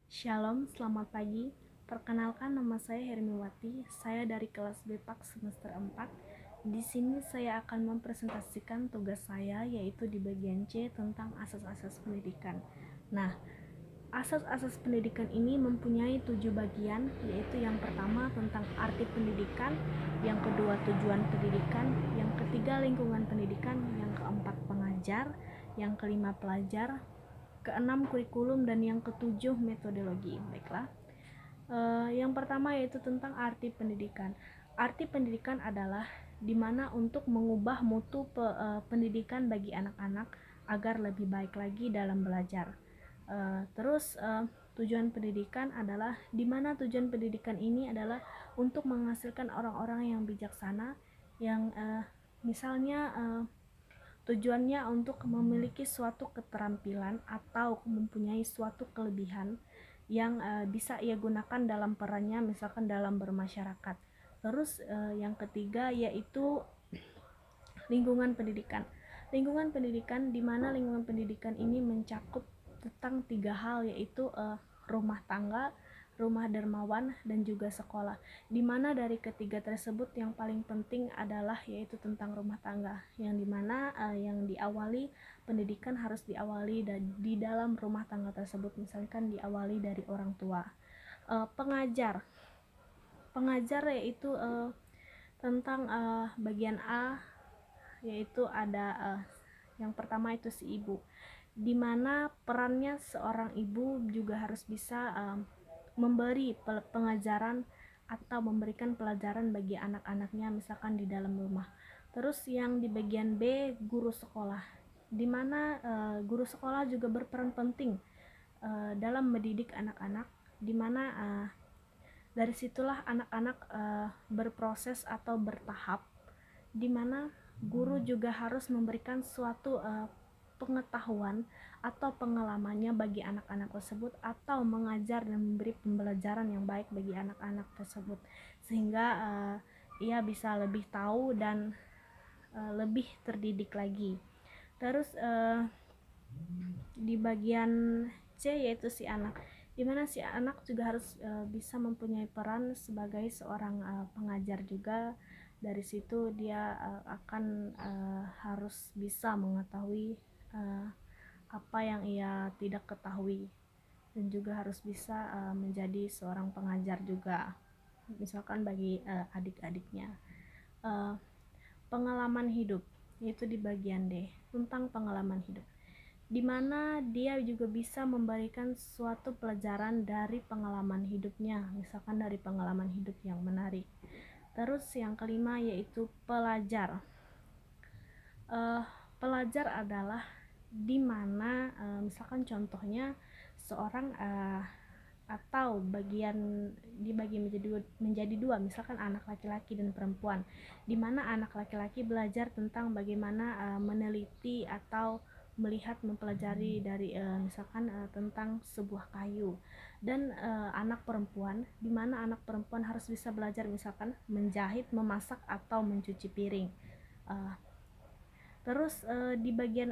Shalom, selamat pagi. Perkenalkan, nama saya Hermiwati. Saya dari kelas BPAK semester 4. Di sini saya akan mempresentasikan tugas saya, yaitu di bagian C tentang asas-asas pendidikan. Nah, asas-asas pendidikan ini mempunyai 7 bagian, yaitu yang pertama tentang arti pendidikan, yang kedua tujuan pendidikan, yang ketiga lingkungan pendidikan, yang keempat pengajar, yang kelima pelajar, keenam kurikulum, dan yang ketujuh metodologi. Baiklah, yang pertama yaitu tentang arti pendidikan. Arti pendidikan adalah dimana untuk mengubah mutu pendidikan bagi anak-anak agar lebih baik lagi dalam belajar. Tujuan pendidikan adalah dimana tujuan pendidikan ini adalah untuk menghasilkan orang-orang yang bijaksana, yang misalnya tujuannya untuk memiliki suatu keterampilan atau mempunyai suatu kelebihan yang bisa ia gunakan dalam perannya, misalkan dalam bermasyarakat. Terus yang ketiga yaitu lingkungan pendidikan. Lingkungan pendidikan, di mana lingkungan pendidikan ini mencakup tentang 3 hal, yaitu rumah tangga, rumah dermawan, dan juga sekolah. Di mana dari ketiga tersebut yang paling penting adalah yaitu tentang rumah tangga, yang dimana yang diawali pendidikan harus diawali di dalam rumah tangga tersebut, misalkan diawali dari orang tua. Pengajar yaitu tentang bagian A, yaitu ada yang pertama itu si ibu, dimana perannya seorang ibu juga harus bisa memberi pengajaran atau memberikan pelajaran bagi anak-anaknya, misalkan di dalam rumah. Terus yang di bagian B, guru sekolah, dimana guru sekolah juga berperan penting dalam mendidik anak-anak, dimana dari situlah anak-anak berproses atau bertahap, dimana guru juga harus memberikan suatu pengetahuan atau pengalamannya bagi anak-anak tersebut, atau mengajar dan memberi pembelajaran yang baik bagi anak-anak tersebut, sehingga ia bisa lebih tahu dan lebih terdidik lagi. Terus di bagian C yaitu si anak, dimana si anak juga harus bisa mempunyai peran sebagai seorang pengajar juga. Dari situ dia akan harus bisa mengetahui apa yang ia tidak ketahui, dan juga harus bisa menjadi seorang pengajar juga, misalkan bagi adik-adiknya. Pengalaman hidup, yaitu di bagian D tentang pengalaman hidup, dimana dia juga bisa memberikan suatu pelajaran dari pengalaman hidupnya, misalkan dari pengalaman hidup yang menarik. Terus yang kelima yaitu pelajar. Pelajar adalah dimana misalkan contohnya seorang atau dibagi menjadi dua, misalkan anak laki-laki dan perempuan, dimana anak laki-laki belajar tentang bagaimana meneliti atau melihat, mempelajari dari misalkan tentang sebuah kayu, dan anak perempuan, dimana anak perempuan harus bisa belajar misalkan menjahit, memasak, atau mencuci piring. Terus di bagian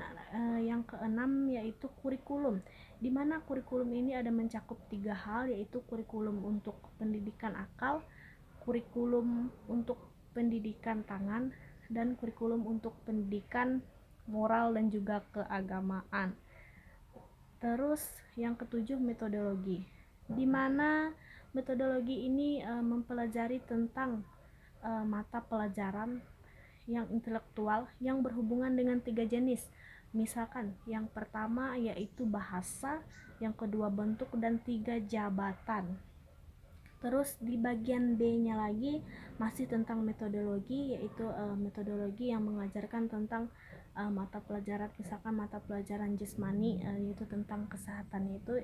yang keenam yaitu kurikulum, di mana kurikulum ini ada mencakup 3 hal, yaitu kurikulum untuk pendidikan akal, kurikulum untuk pendidikan tangan, dan kurikulum untuk pendidikan moral dan juga keagamaan. Terus yang ketujuh metodologi, di mana metodologi ini mempelajari tentang mata pelajaran yang intelektual yang berhubungan dengan 3 jenis. Misalkan yang pertama yaitu bahasa, yang kedua bentuk, dan 3 jabatan. Terus di bagian B-nya lagi masih tentang metodologi, yaitu metodologi yang mengajarkan tentang mata pelajaran, misalkan mata pelajaran jasmani, yaitu tentang kesehatan, itu